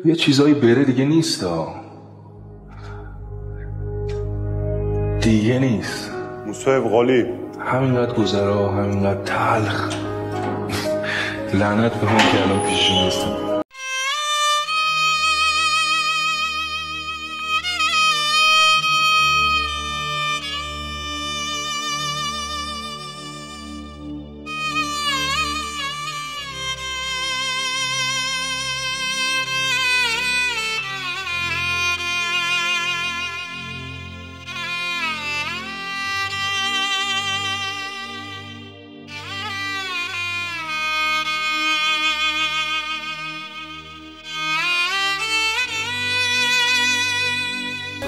یه چیزایی بره دیگه نیست دیگه نیست. مصطفی غالی همینقدر گذرا، همینقدر تلخ. لعنت به من که الان پیششون نیستم.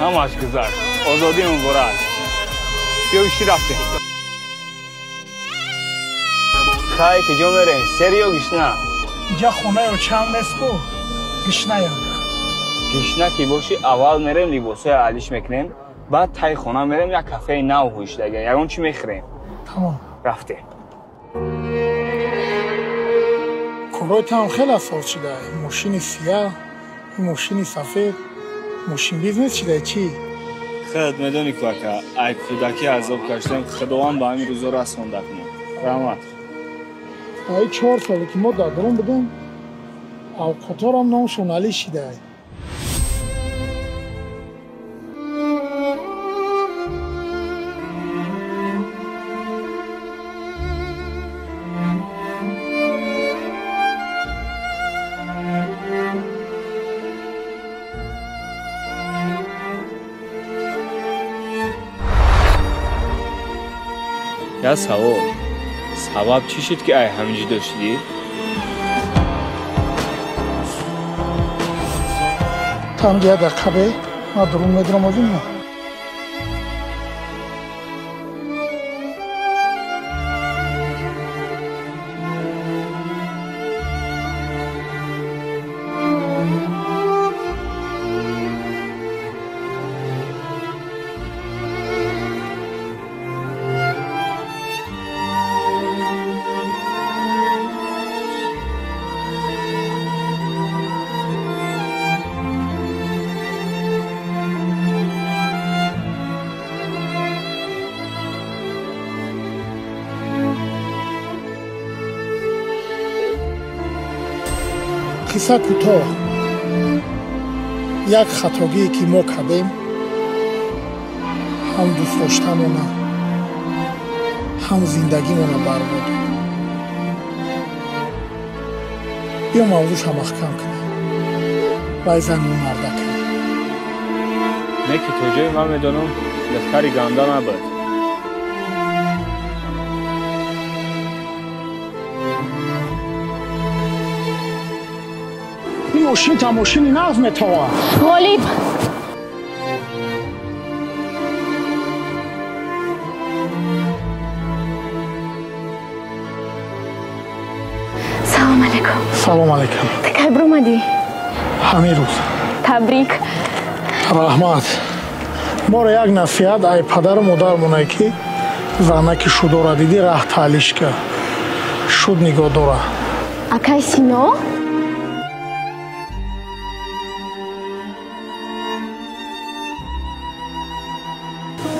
همش گذشت. آزادیمون برد. بیا بیشتی رفتیم. خیلی کجا میرین؟ سری یا گشنه؟ اینجا خونه و چند نیست کو؟ گشنه یا؟ گشنه که باشی اول میریم لباسای علیش میکنیم، بعد تای خونه میریم یک کافه نو هوش دیگه یکون چی میخوریم. تمام رفتیم. کارایت هم خیلی اساس شده. ماشین سیاه، ماشین سفید، ماشین بیزنس شده چی؟ خیلی میدونی که ای کودکی عذاب کشتیم، خداوند به همین روزا رسونده کنه. رحمت. ای 4 ساله که ما در درون بودیم، اوقاتار هم نامشون علی شده. یا سبب چی شد که ای همینجی داشتی؟ تا همجا دقیقه ما درون میدرم از این. قصه کوتاه یک خطاگی که ما کردیم هم دوست داشتمونه هم زندگیمونه برباد. بیا موضوعش هم محکم کنیم و زن مرده کنیم. نه که تو جای من میدونم لخکری گنده نبود. این ماشین تا ماشینی ناز میتوان. غالب سلام علیکم. سلام علیکم. کی برآمدی؟ همین روز. تبریک. رحمت. ما را یک نصیحت ای پدر و مادر مونه که زنه که شده را دیدی راه تعلیش که شد نگاه داره. اکای سینا؟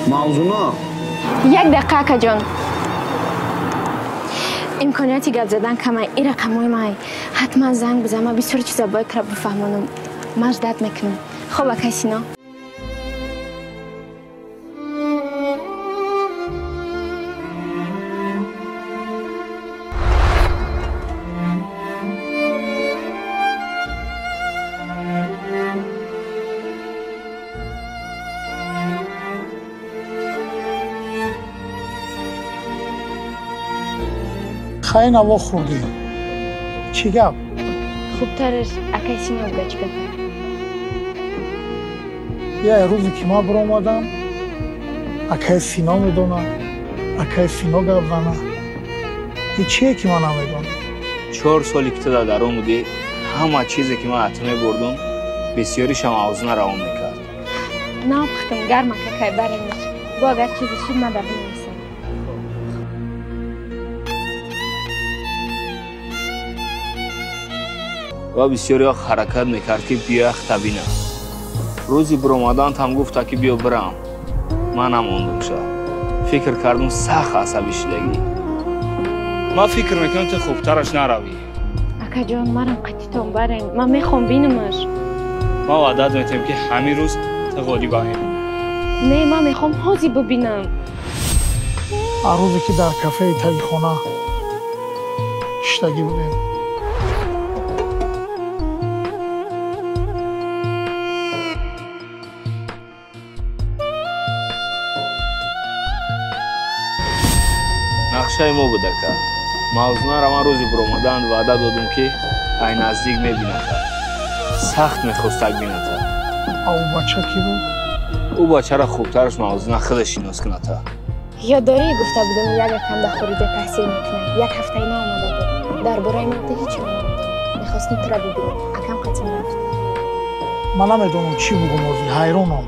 موضوع یک دقیقه اکا جان. امکانیتی گپ زدن کمه. این رقمای مای حتما زنگ بزنم. بسیار چیزا باید کرد بفهمونم. مجدد میکنم. خب اکای سینا. خیلی نوا خوردی. چی گپ؟ خوبترش اکای سینا بگه چی گپ؟ یه روزی که ما برآمدم اکای سینا میدونه اکای سینا گپ زنه. این چیه که من نمیدونم؟ 4 سالی که تو در اون بودی همه چیزی که من اتمه بردم بسیاریش هم آوزونه روان میکرد. نه بختم گرمه که که برنش با اگر چیزی شد من در بنویسم. ва бисёриё ҳаракат мекард ки биё табина. рӯзи биромадан ҳам гуфта ки биё бирам. ман намондум ша. фикр кардам сахт асабӣ шудагӣ. ман фикр мекунам ту хубтараш наравӣ. акаҷон марам қатитон барен. Ман мехом бинамаш. ма ваъдат метем ки ҳамин рӯз ту ғолибаем. Не, ман мехом ҳозир бубинам. ҳар рӯзе ки дар кафеи таги хона иштагӣ будем, нақшаи мо будака. мавзунаро ман рӯзи биромадан ваъда додум ки ай наздик мебината. сахт мехостак бината. ав бача ки буд? ӯ бачаро хубтараш мавзуна худаш шинос куната. ёддорӣ гуфта будам як якам дар хориҷа таҳсил мекунам. як ҳафтаи наомада буд. дар бораи ман ту ҳеҷ намегуфт. мехостим туро бибинам. акам қатъ мерафт. ман намедонам чӣ бугум ҳозир, ҳайронам.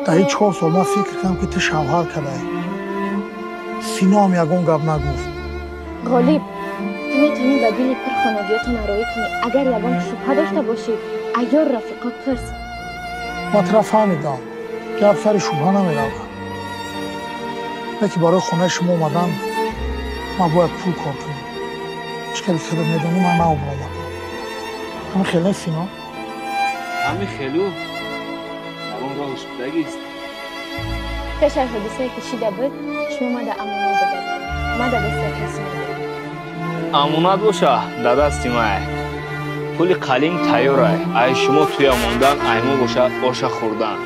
даҳи 4 сол ман фикр кардам ки ту шавҳар кадаи. синоам ягон гап нагуфт. ғолиб, ту метавонӣ ба дили пир хонагиётон нароӣ кунӣ. агар ягон шубҳа дошта бошӣ, айёр рафиқот пирс. ман туро фаҳмидам. гап сари шубҳа намеравад. яке барои хонаи шумо омадан ман бояд пул кор кунам. ишкали худат медонӣ ман наобромадам. ҳамин хел нест сино? ҳамин хелу ягон роҳ шудагист. пеш аз ҳодисае ки шида буд, шумо мада амонат додед. мада дасти каси медод. амонат боша дар дасти мае. пули қалин тайёрай. ай шумо туя мондан, ай мо боша оша хӯрдан.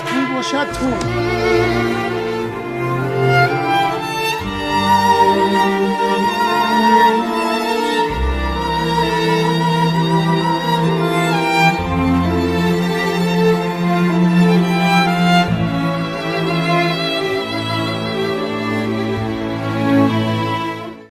чӣ бошад ту?